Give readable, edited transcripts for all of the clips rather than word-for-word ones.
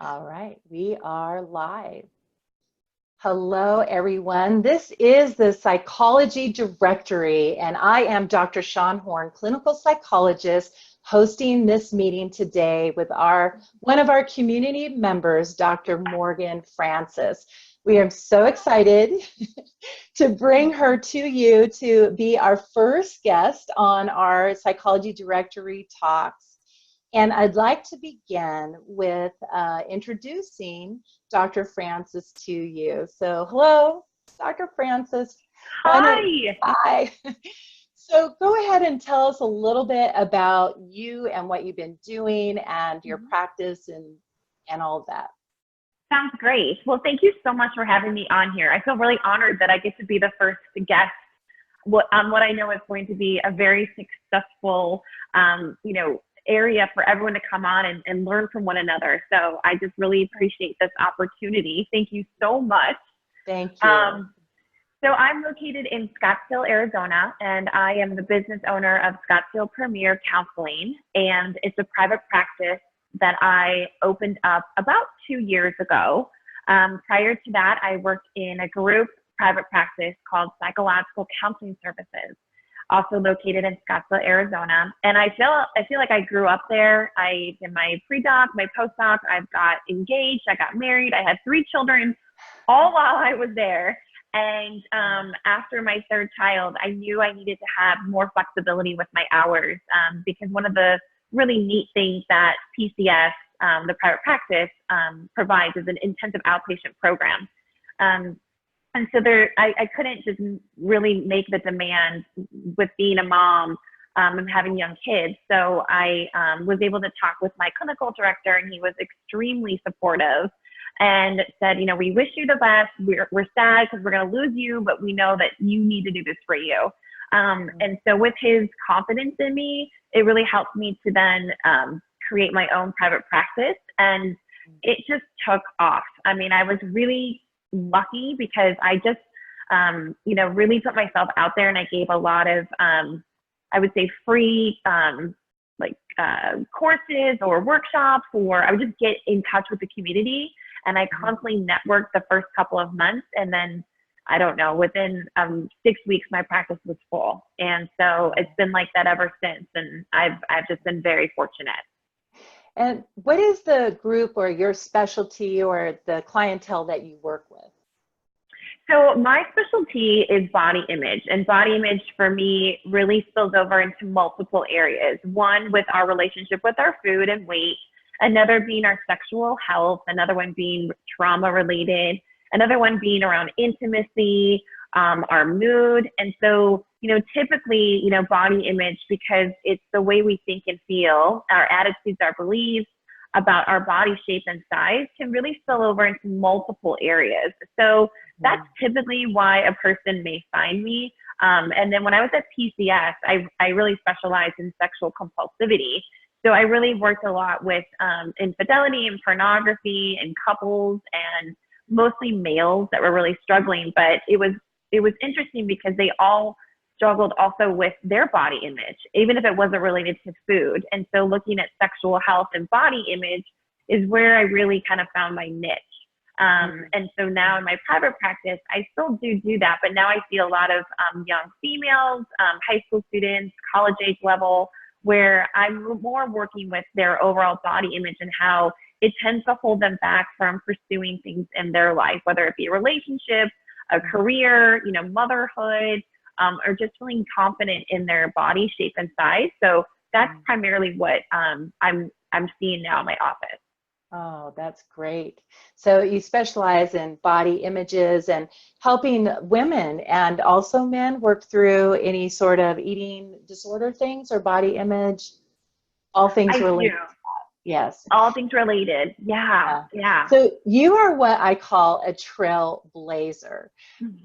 All right, we are live. Hello, everyone. This is the Psychology Directory, and I am Dr. Shawn Horn, clinical psychologist, hosting this meeting today with one of our community members, Dr. Morgan Francis. We are so excited to bring her to you to be our first guest on our Psychology Directory Talks. And I'd like to begin with introducing Dr. Francis to you. So hello, Dr. Francis. Hi. Hi. So go ahead and tell us a little bit about you and what you've been doing and your practice and all of that. Sounds great. Well, thank you so much for having me on here. I feel really honored that I get to be the first guest on what I know is going to be a very successful, area for everyone to come on and learn from one another. So I just really appreciate this opportunity. Thank you so much. Thank you. So I'm located in Scottsdale, Arizona, and I am the business owner of Scottsdale Premier Counseling, and it's a private practice that I opened up about 2 years ago. Prior to that, I worked in a group private practice called Psychological Counseling Services, also located in Scottsdale, Arizona. And I feel like I grew up there. I did my pre-doc, my post-doc, I've got engaged, I got married, I had 3 children, all while I was there. And after my third child, I knew I needed to have more flexibility with my hours because one of the really neat things that PCS, the private practice, provides is an intensive outpatient program. And so I couldn't just really make the demand with being a mom and having young kids. So I was able to talk with my clinical director, and he was extremely supportive and said, we wish you the best. We're sad because we're going to lose you, but we know that you need to do this for you. And so with his confidence in me, it really helped me to then create my own private practice, and it just took off. I mean, I was really lucky because I just, really put myself out there, and I gave a lot of, I would say, free courses or workshops, or I would just get in touch with the community. And I constantly networked the first couple of months, and then I don't know, within 6 weeks, my practice was full. And so it's been like that ever since. And I've just been very fortunate. And what is the group or your specialty or the clientele that you work with? So my specialty is body image, and body image for me really spills over into multiple areas. One, with our relationship with our food and weight, another being our sexual health, another one being trauma related, another one being around intimacy, our mood. And so, typically, body image, because it's the way we think and feel, our attitudes, our beliefs about our body shape and size can really spill over into multiple areas. So that's typically why a person may find me. And then when I was at PCS, I really specialized in sexual compulsivity. So I really worked a lot with infidelity and pornography and couples, and mostly males that were really struggling. But it was interesting because they all struggled also with their body image, even if it wasn't related to food. And so looking at sexual health and body image is where I really kind of found my niche. And so now in my private practice, I still do that, but now I see a lot of young females, high school students, college age level, where I'm more working with their overall body image and how it tends to hold them back from pursuing things in their life, whether it be a relationship, a career, motherhood, or just feeling confident in their body shape and size. So that's primarily what I'm seeing now in my office. Oh, that's great. So you specialize in body images and helping women and also men work through any sort of eating disorder things or body image, all things related to that. Yes. All things related. Yeah. So you are what I call a trailblazer,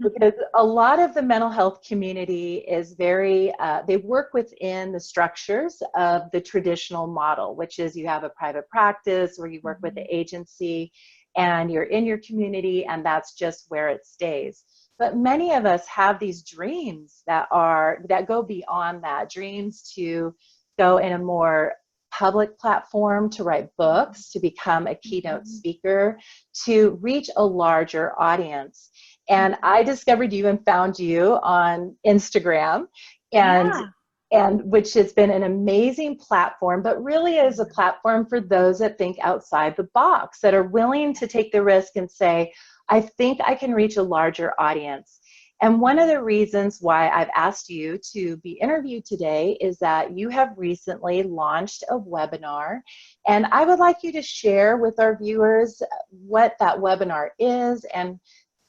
because a lot of the mental health community is very, they work within the structures of the traditional model, which is you have a private practice where you work with the agency and you're in your community, and that's just where it stays. But many of us have these dreams that go beyond that, dreams to go in a more public platform, to write books, to become a keynote speaker, to reach a larger audience. And I discovered you and found you on Instagram, and Yeah. and which has been an amazing platform, but really is a platform for those that think outside the box, that are willing to take the risk and say, I think I can reach a larger audience. And one of the reasons why I've asked you to be interviewed today is that you have recently launched a webinar, and I would like you to share with our viewers what that webinar is, and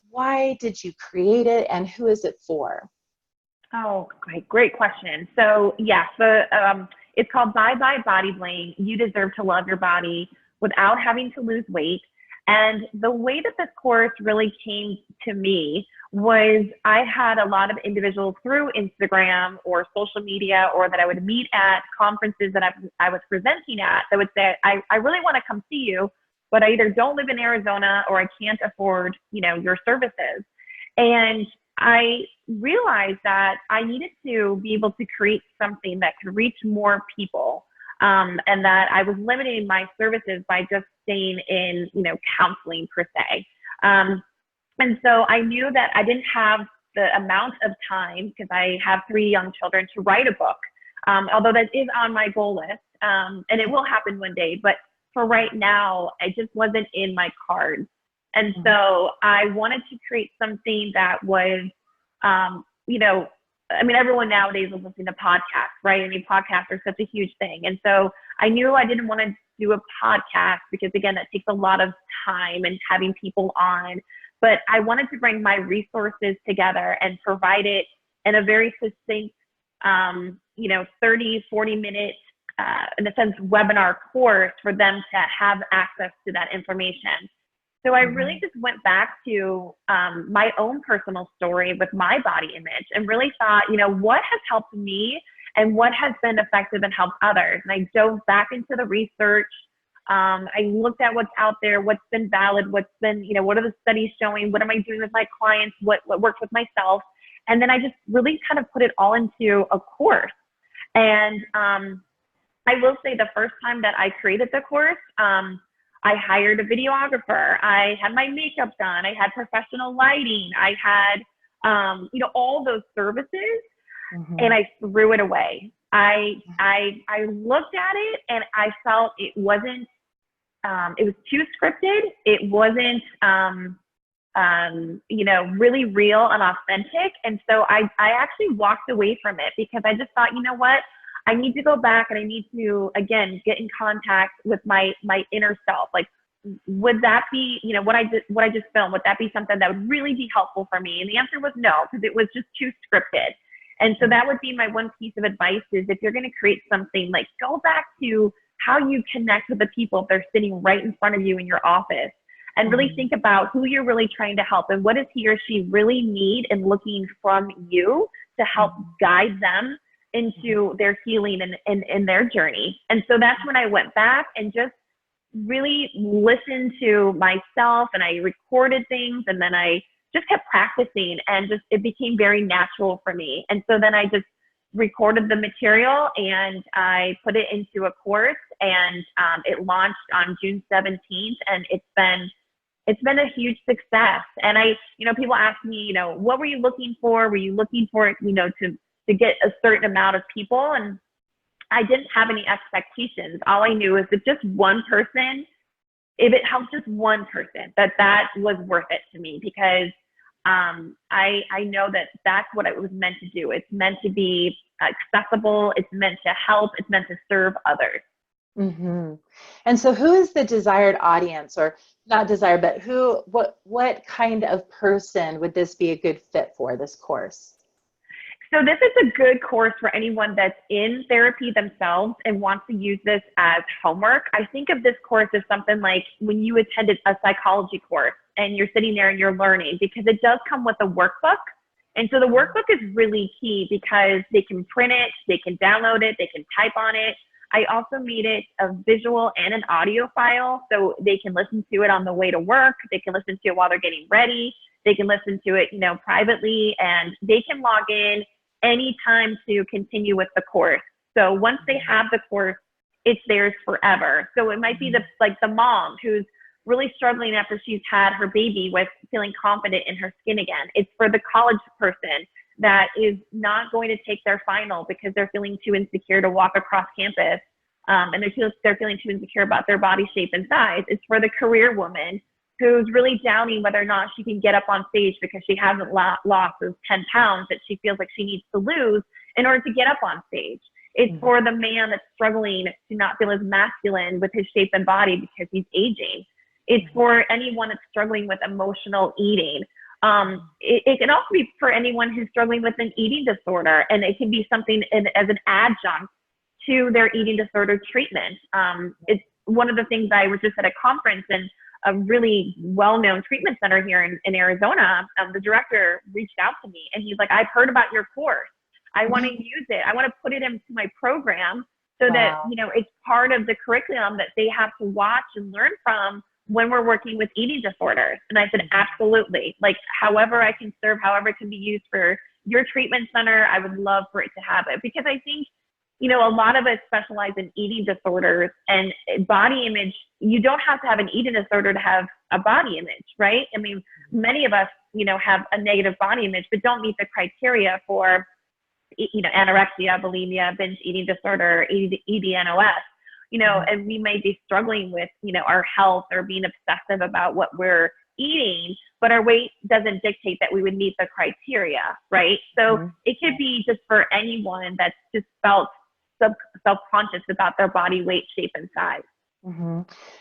why did you create it, and who is it for? Oh, great question. So yes, it's called Bye Bye Body Bling. You deserve to love your body without having to lose weight. And the way that this course really came to me was I had a lot of individuals through Instagram or social media, or that I would meet at conferences that I was presenting at, that would say, I really want to come see you, but I either don't live in Arizona or I can't afford, your services. And I realized that I needed to be able to create something that could reach more people, and that I was limiting my services by just staying in, counseling per se. And so I knew that I didn't have the amount of time, because I have 3 young children, to write a book, although that is on my goal list, and it will happen one day. But for right now, it just wasn't in my cards. And so I wanted to create something that was, everyone nowadays is listening to podcasts, right? I mean, podcasts are such a huge thing. And so I knew I didn't want to do a podcast because, again, that takes a lot of time and having people on. But I wanted to bring my resources together and provide it in a very succinct, 30, 40-minute, in a sense, webinar course for them to have access to that information. So I really just went back to my own personal story with my body image, and really thought, what has helped me and what has been effective and helped others. And I dove back into the research. I looked at what's out there, what's been valid, what's been, what are the studies showing, what am I doing with my clients, what worked with myself. And then I just really kind of put it all into a course. And I will say, the first time that I created the course, I hired a videographer. I had my makeup done. I had professional lighting. I had, all those services, and I threw it away. I looked at it and I felt it wasn't, it was too scripted. It wasn't, really real and authentic. And so I actually walked away from it, because I just thought, what? I need to go back and I need to, again, get in contact with my inner self. Like, would that be, what I just filmed, would that be something that would really be helpful for me? And the answer was no, because it was just too scripted. And so that would be my one piece of advice, is if you're going to create something, like, go back to how you connect with the people if they're sitting right in front of you in your office, and really think about who you're really trying to help, and what does he or she really need and looking from you to help guide them into their healing and their journey. And so that's when I went back and just really listened to myself, and I recorded things, and then I just kept practicing, and just, it became very natural for me. And so then I just recorded the material and I put it into a course, and it launched on June 17th, and it's been a huge success. And people ask me, what were you looking for? Were you looking for, to get a certain amount of people? And I didn't have any expectations. All I knew is that just one person, if it helped just one person, that was worth it to me, because I know that that's what it was meant to do. It's meant to be accessible. It's meant to help. It's meant to serve others. And so who is the desired audience, or not desired, but what kind of person would this be a good fit for, this course? So this is a good course for anyone that's in therapy themselves and wants to use this as homework. I think of this course as something like when you attended a psychology course and you're sitting there and you're learning, because it does come with a workbook. And so the workbook is really key, because they can print it, they can download it, they can type on it. I also made it a visual and an audio file, so they can listen to it on the way to work. They can listen to it while they're getting ready. They can listen to it, privately, and they can log in anytime to continue with the course. So once they have the course, it's theirs forever. So it might be the mom who's really struggling after she's had her baby with feeling confident in her skin again. It's for the college person that is not going to take their final because they're feeling too insecure to walk across campus, and they're feeling too insecure about their body shape and size. It's for the career woman who's really doubting whether or not she can get up on stage because she hasn't lost those 10 pounds that she feels like she needs to lose in order to get up on stage. It's for the man that's struggling to not feel as masculine with his shape and body because he's aging. It's for anyone that's struggling with emotional eating. It can also be for anyone who's struggling with an eating disorder, and it can be something as an adjunct to their eating disorder treatment. It's one of the things. I was just at a conference, and a really well-known treatment center here in Arizona, the director reached out to me, and he's like, I've heard about your course. I want to use it. I want to put it into my program so that, it's part of the curriculum that they have to watch and learn from when we're working with eating disorders. And I said, absolutely. Like, however I can serve, however it can be used for your treatment center, I would love for it to have it. Because I think, a lot of us specialize in eating disorders and body image. You don't have to have an eating disorder to have a body image, right? I mean, many of us, have a negative body image, but don't meet the criteria for, anorexia, bulimia, binge eating disorder, EDNOS, and we may be struggling with, our health or being obsessive about what we're eating, but our weight doesn't dictate that we would meet the criteria, right? So it could be just for anyone that's just felt self-conscious about their body weight, shape, and size.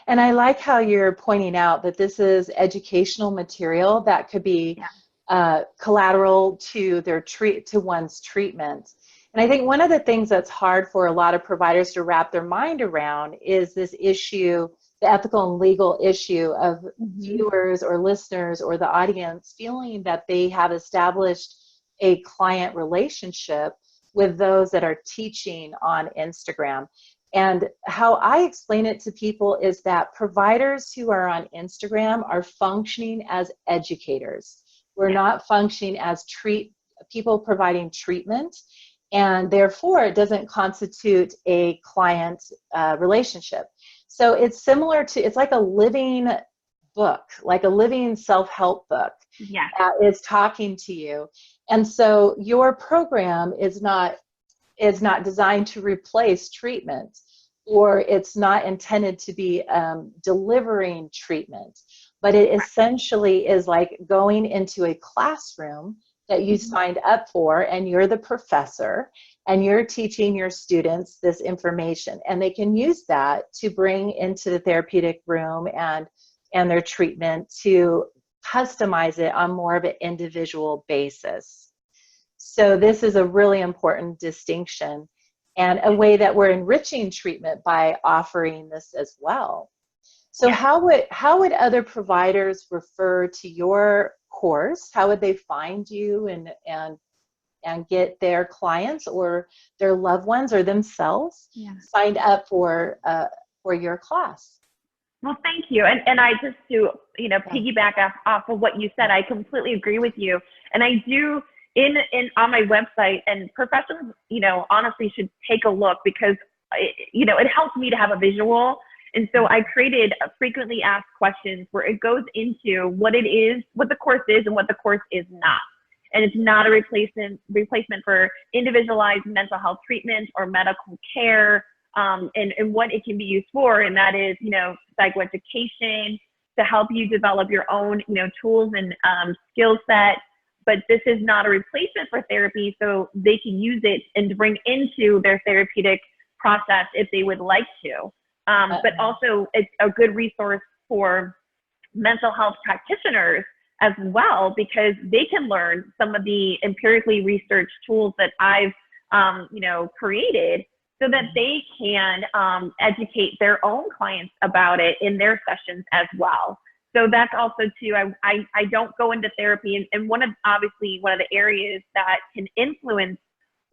And I like how you're pointing out that this is educational material that could be collateral to to one's treatment. And I think one of the things that's hard for a lot of providers to wrap their mind around is this issue, the ethical and legal issue of viewers or listeners or the audience feeling that they have established a client relationship with those that are teaching on Instagram. And how I explain it to people is that providers who are on Instagram are functioning as educators. We're not functioning as people providing treatment, and therefore it doesn't constitute a client relationship. So it's similar to, it's like a living book, like a living self-help book that is talking to you. And so your program is not designed to replace treatment, or it's not intended to be delivering treatment, but it essentially is like going into a classroom that you signed up for, and you're the professor, and you're teaching your students this information, and they can use that to bring into the therapeutic room and their treatment to customize it on more of an individual basis. So this is a really important distinction, and a way that we're enriching treatment by offering this as well. So how would other providers refer to your course? How would they find you and get their clients or their loved ones or themselves signed up for your class? Well, thank you. And I just to, piggyback off of what you said, I completely agree with you. And I do on my website, and professionals, honestly should take a look, because, it helps me to have a visual. And so I created a frequently asked questions where it goes into what it is, what the course is, and what the course is not. And it's not a replacement for individualized mental health treatment or medical care, and what it can be used for. And that is, psychoeducation, to help you develop your own, tools and skill set. But this is not a replacement for therapy, so they can use it and to bring into their therapeutic process if they would like to. But also it's a good resource for mental health practitioners as well, because they can learn some of the empirically researched tools that I've, created, so that they can educate their own clients about it in their sessions as well. So that's also too, I don't go into therapy, and one of the areas that can influence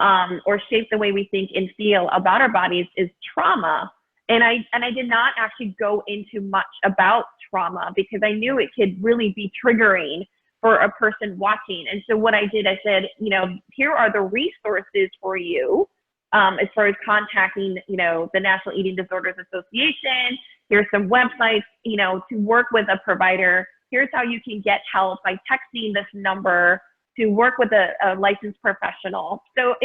or shape the way we think and feel about our bodies is trauma. And I did not actually go into much about trauma, because I knew it could really be triggering for a person watching. And so what I did, I said, here are the resources for you as far as contacting, the National Eating Disorders Association. Here's some websites, to work with a provider. Here's how you can get help by texting this number to work with a licensed professional. So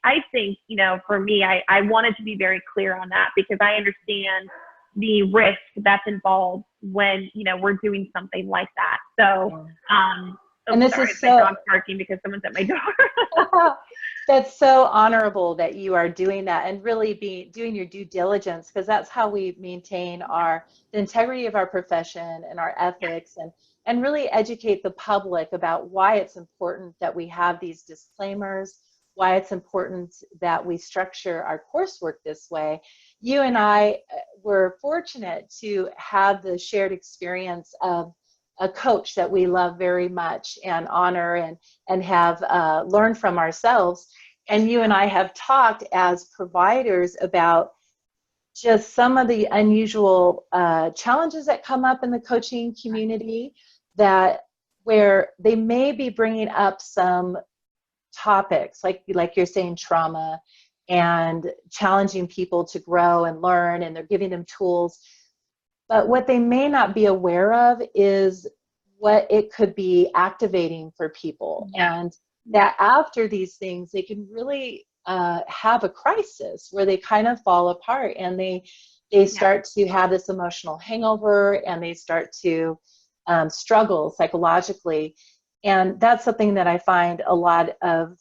I think, for me, I wanted to be very clear on that because I understand the risk that's involved when, we're doing something like that. So, and this sorry, is my dog's barking because someone's at my door. That's so honorable that you are doing that and really doing your due diligence, because that's how we maintain the integrity of our profession and our ethics, and really educate the public about why it's important that we have these disclaimers, why it's important that we structure our coursework this way. You and I were fortunate to have the shared experience of a coach that we love very much and honor and have learned from ourselves. And you and I have talked as providers about just some of the unusual challenges that come up in the coaching community, where they may be bringing up some topics like you're saying, trauma, and challenging people to grow and learn, and they're giving them tools. But what they may not be aware of is what it could be activating for people. And that after these things, they can really have a crisis where they kind of fall apart, and they start to have this emotional hangover, and they start to struggle psychologically. And that's something that I find a lot of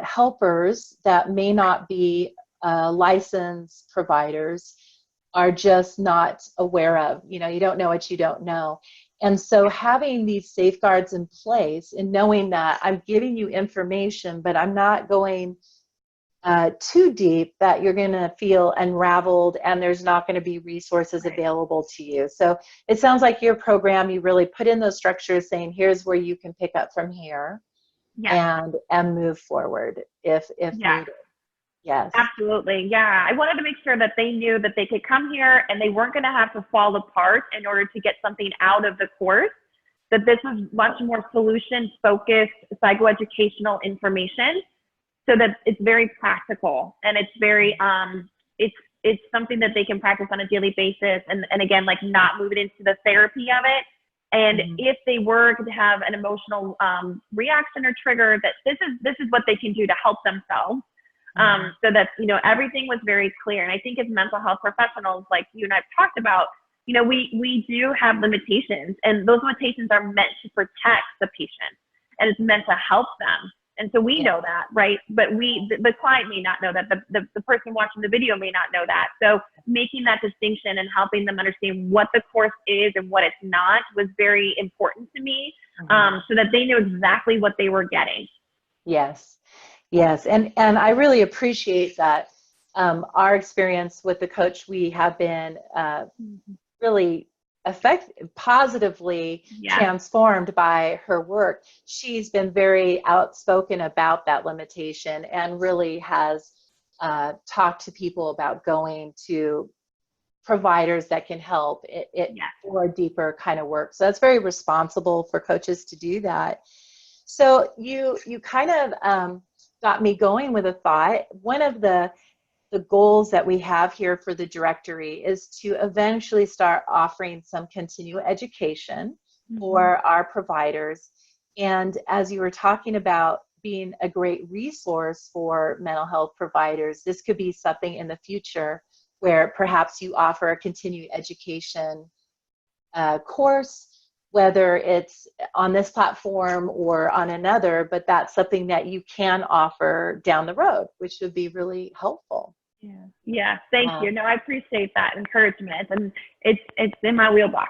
helpers that may not be licensed providers are just not aware of. You don't know what you don't know. And so having these safeguards in place and knowing that I'm giving you information, but I'm not going too deep that you're going to feel unraveled and there's not going to be resources available to you. So it sounds like your program, you really put in those structures saying, here's where you can pick up from here and move forward if needed. Yes. Absolutely. Yeah. I wanted to make sure that they knew that they could come here and they weren't going to have to fall apart in order to get something out of the course, that this was much more solution-focused psychoeducational information, so that it's very practical and it's very, it's something that they can practice on a daily basis. And again, like not move it into the therapy of it. And if they were to have an emotional reaction or trigger, that this is what they can do to help themselves. So that, everything was very clear. And I think as mental health professionals, like you and I've talked about, we do have limitations, and those limitations are meant to protect the patient, and it's meant to help them. And so we know that, right? But the client may not know that. The person watching the video may not know that. So making that distinction and helping them understand what the course is and what it's not was very important to me, so that they knew exactly what they were getting. Yes. Yes. And I really appreciate that. Our experience with the coach, we have been really positively transformed by her work. She's been very outspoken about that limitation and really has talked to people about going to providers that can help for a deeper kind of work. So that's very responsible for coaches to do that. So you kind of got me going with a thought. One of the goals that we have here for the directory is to eventually start offering some continuing education for our providers. And as you were talking about being a great resource for mental health providers, this could be something in the future where perhaps you offer a continuing education course, whether it's on this platform or on another, but that's something that you can offer down the road, which would be really helpful. Yeah. Thank you. No, I appreciate that encouragement, and it's in my wheelbox.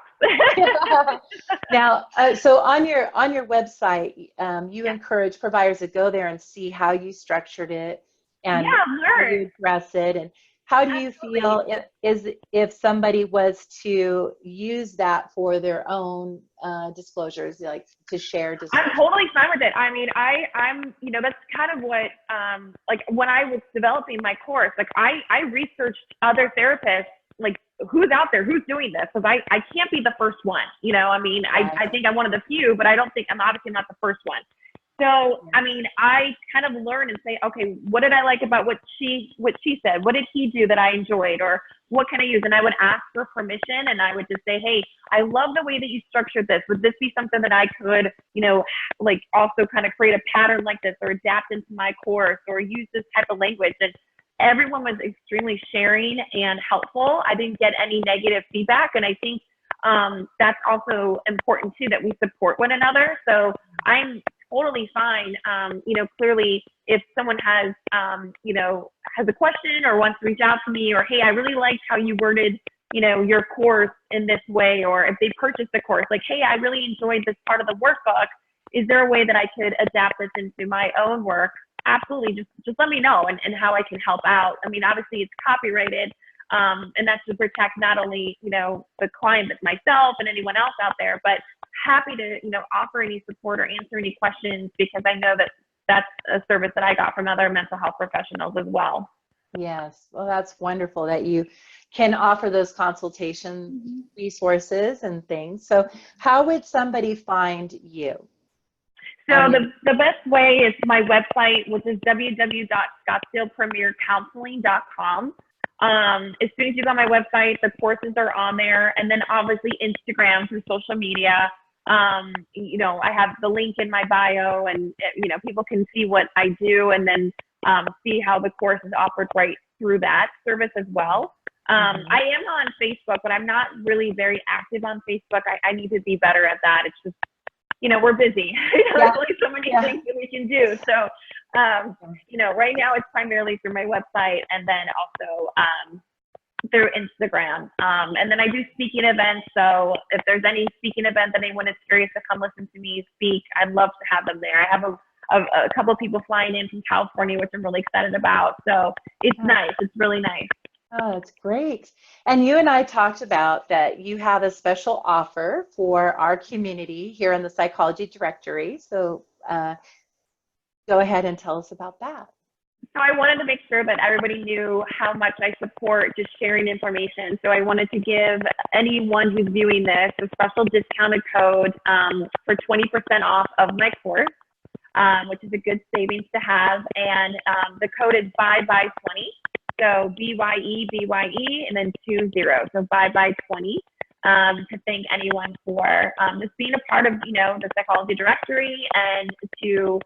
Now, so on your website, you encourage providers to go there and see how you structured it and how you address it. And how do you feel if somebody was to use that for their own disclosures, like to share disclosures? I'm totally fine with it. I mean, I'm, that's kind of what, like when I was developing my course, like I researched other therapists, like who's out there, who's doing this? Because I can't be the first one, I mean, I think I'm one of the few, but I don't think I'm obviously not the first one. So, I mean, I kind of learn and say, okay, what did I like about what she said? What did he do that I enjoyed? Or what can I use? And I would ask for permission, and I would just say, hey, I love the way that you structured this. Would this be something that I could, like also kind of create a pattern like this or adapt into my course or use this type of language? And everyone was extremely sharing and helpful. I didn't get any negative feedback. And I think that's also important too, that we support one another. So I'm totally fine. Clearly if someone has, has a question or wants to reach out to me, or, hey, I really liked how you worded, your course in this way, or if they purchased the course, like, hey, I really enjoyed this part of the workbook. Is there a way that I could adapt this into my own work? Absolutely. Just let me know and how I can help out. I mean, obviously it's copyrighted, and that's to protect not only, the client, but myself and anyone else out there, but happy to, offer any support or answer any questions, because I know that that's a service that I got from other mental health professionals as well. Yes. Well, that's wonderful that you can offer those consultation resources and things. So how would somebody find you? So the best way is my website, which is www.scottsdalepremiercounseling.com. As soon as you go on my website, the courses are on there, and then obviously Instagram through social media. I have the link in my bio, and people can see what I do, and then see how the course is offered right through that service as well. I am on Facebook, but I'm not really very active on Facebook. I need to be better at that. It's just, we're busy. There's only so many things that we can do. So, right now it's primarily through my website, and then also through Instagram. And then I do speaking events. So if there's any speaking event that anyone is curious to come listen to me speak, I'd love to have them there. I have a couple of people flying in from California, which I'm really excited about. So it's nice. It's really nice. Oh, that's great. And you and I talked about that you have a special offer for our community here in the Psychology Directory. So go ahead and tell us about that. So I wanted to make sure that everybody knew how much I support just sharing information. So I wanted to give anyone who's viewing this a special discounted code for 20% off of my course, which is a good savings to have. And the code is BYE20. So BYE, and then 20. So BYE20. To thank anyone for just being a part of, the Psychology Directory, and to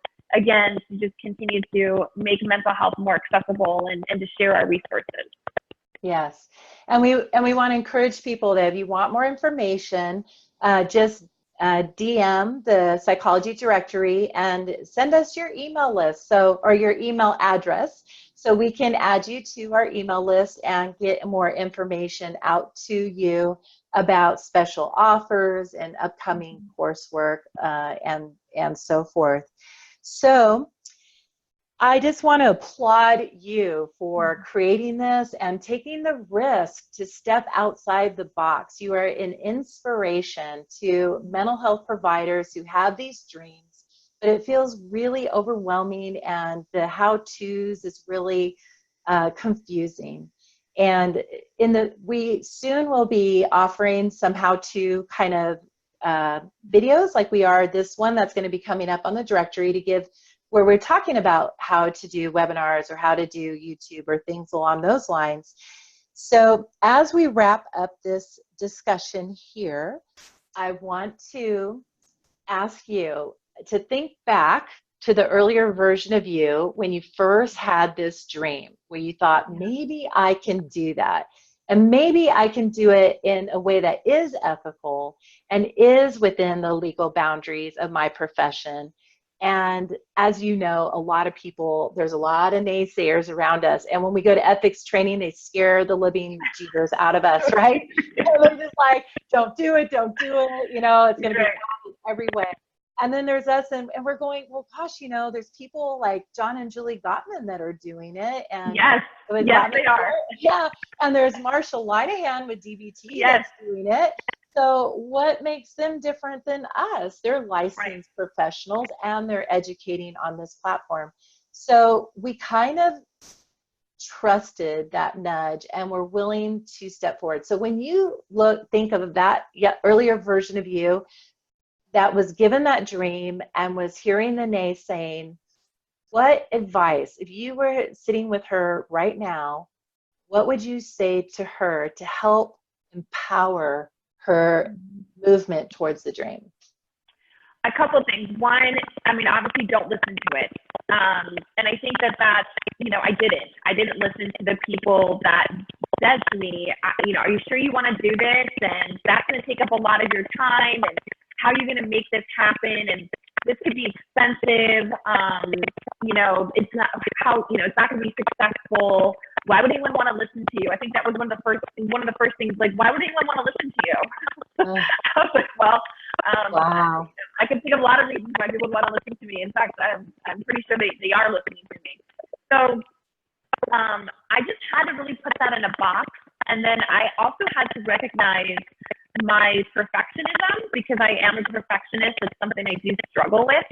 just continue to make mental health more accessible and to share our resources. Yes. And we want to encourage people that if you want more information, just DM the Psychology Directory and send us your email list, or your email address, so we can add you to our email list and get more information out to you about special offers and upcoming coursework and so forth. So I just want to applaud you for creating this and taking the risk to step outside the box. You are an inspiration to mental health providers who have these dreams, but it feels really overwhelming, and the how-tos is really confusing. And we soon will be offering some how-to kind of videos, like we are this one that's going to be coming up on the directory, to give where we're talking about how to do webinars or how to do YouTube or things along those lines. So as we wrap up this discussion here, I want to ask you to think back to the earlier version of you when you first had this dream, where you thought, maybe I can do that. And maybe I can do it in a way that is ethical and is within the legal boundaries of my profession. And as you know, a lot of people, there's a lot of naysayers around us. And when we go to ethics training, they scare the living jeepers out of us, right? They're just like, don't do it, don't do it. It's going to be bad in every way. And then there's us, and we're going, well, gosh, there's people like John and Julie Gottman that are doing it. And yes, they are. Yeah, and there's Marshall Linehan with DBT that's doing it. So what makes them different than us? They're licensed professionals, and they're educating on this platform. So we kind of trusted that nudge, and we're willing to step forward. So when you think of that earlier version of you, that was given that dream and was hearing the naysaying, what advice, if you were sitting with her right now, what would you say to her to help empower her movement towards the dream? A couple of things. One, I mean, obviously don't listen to it. And I think that that's, you know, I didn't listen to the people that said to me, you know, are you sure you want to do this? And that's going to take up a lot of your time. And how are you going to make this happen? And this could be expensive. You know, it's not it's not going to be successful. Why would anyone want to listen to you? I think that was one of the first things, like, why would anyone want to listen to you? I was like, well, wow. I can think of a lot of reasons why people want to listen to me. In fact, I'm pretty sure they are listening to me. So I just had to really put that in a box. And then I also had to recognize my perfectionism, because I am a perfectionist. It's something I do struggle with.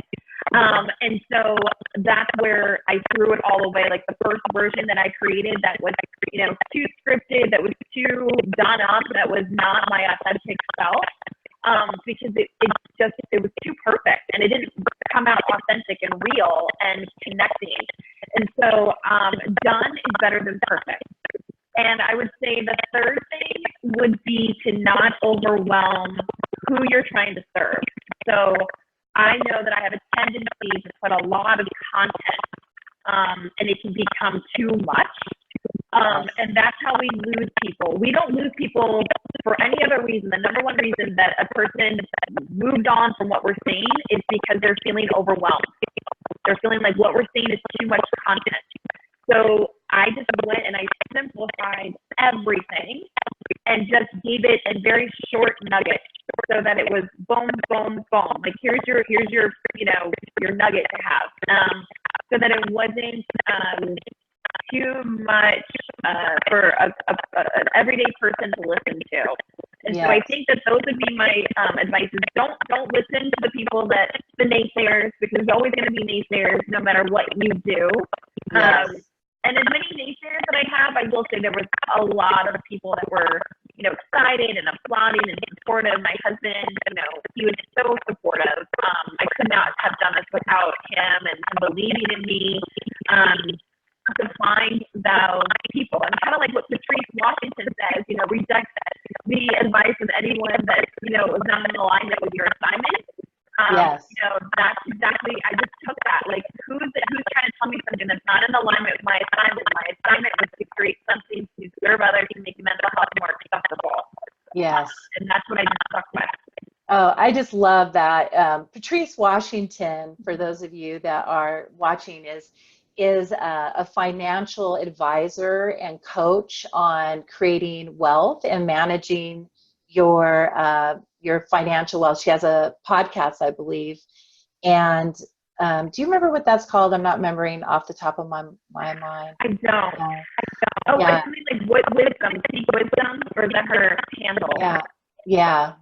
And so that's where I threw it all away. Like the first version that I created that was, you know, too scripted, that was too done up, that was not my authentic self. Because it was too perfect and it didn't come out authentic and real and connecting. And so done is better than perfect. And I would say the third thing would be to not overwhelm who you're trying to serve. So I know that I have a tendency to put a lot of content, and it can become too much. And that's how we lose people. We don't lose people for any other reason. The number one reason that a person moved on from what we're saying is because they're feeling overwhelmed. They're feeling like what we're saying is too much content. So I just went and I simplified everything and just gave it a very short nugget so that it was boom, boom, boom. Like here's your your nugget to have. So that it wasn't too much for an everyday person to listen to. And so I think that those would be my advice is don't listen to the people the naysayers, because there's always going to be naysayers no matter what you do. And as many naysayers that I have, I will say there was a lot of people that were, you know, excited and applauding and supportive. My husband, you know, he was so supportive. I could not have done this without him and believing in me. To find those people, and kind of like what Patrice Washington says, you know, reject the advice of anyone that, you know, was not in alignment with your assignment. You know, that's exactly, I just took that, like, who's trying to tell me something that's not in alignment with my assignment? My assignment was to create something to serve others and make mental health more accessible. And that's what I just stuck with. Oh, I just love that. Patrice Washington, for those of you that are watching, is a financial advisor and coach on creating wealth and managing your financial wealth. She has a podcast, I believe. And do you remember what that's called? I'm not remembering off the top of my mind. I don't. Oh, it's something like wisdom, seek wisdom, or is that her handle? Yeah.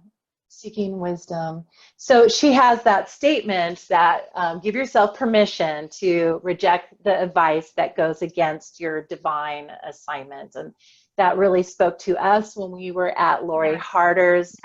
Seeking wisdom. So she has that statement that give yourself permission to reject the advice that goes against your divine assignment. And that really spoke to us when we were at Lori Harder's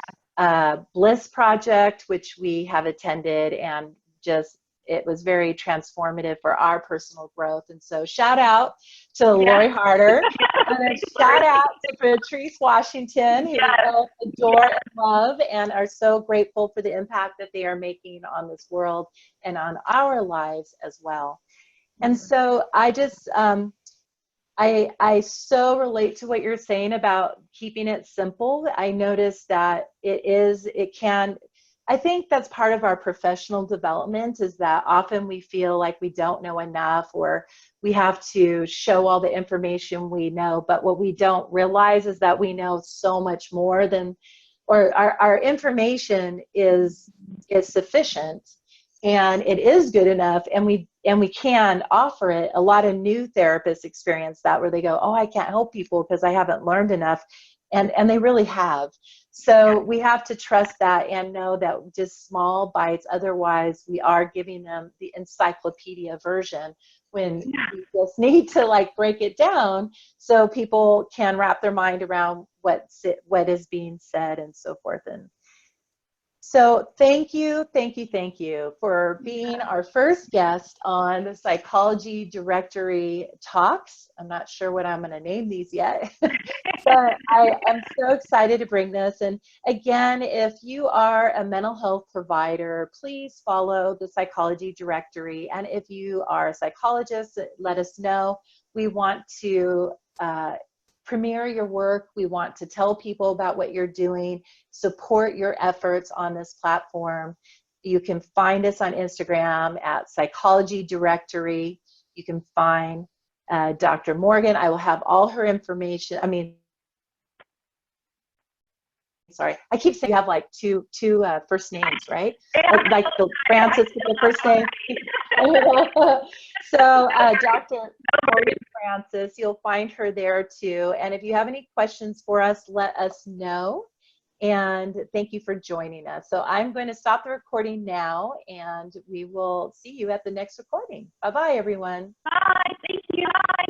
Bliss Project, which we have attended, and just it was very transformative for our personal growth. And so shout out to Lori Harder, and a shout out to Patrice Washington, who we both adore and love and are so grateful for the impact that they are making on this world and on our lives as well. And so I just, I so relate to what you're saying about keeping it simple. I noticed that I think that's part of our professional development, is that often we feel like we don't know enough, or we have to show all the information we know. But what we don't realize is that we know so much more than, or our information is sufficient, and it is good enough, and we can offer it. A lot of new therapists experience that, where they go, oh, I can't help people because I haven't learned enough. And they really have. So we have to trust that and know that just small bites. Otherwise, we are giving them the encyclopedia version, when we just need to like break it down so people can wrap their mind around what is being said and so forth. And So thank you for being our first guest on the Psychology Directory Talks. I'm not sure what I'm going to name these yet, but I am so excited to bring this. And again, if you are a mental health provider, please follow the Psychology Directory. And if you are a psychologist, let us know. We want to premiere your work. We want to tell people about what you're doing, support your efforts on this platform. You can find us on Instagram at Psychology Directory. You can find Dr. Morgan. I will have all her information. Sorry, I keep saying you have like two first names, right? Like the Francis with the first name. So Dr. Morgan Francis, you'll find her there too. And if you have any questions for us, let us know. And thank you for joining us. So I'm going to stop the recording now, and we will see you at the next recording. Bye-bye, everyone. Bye. Thank you. Bye.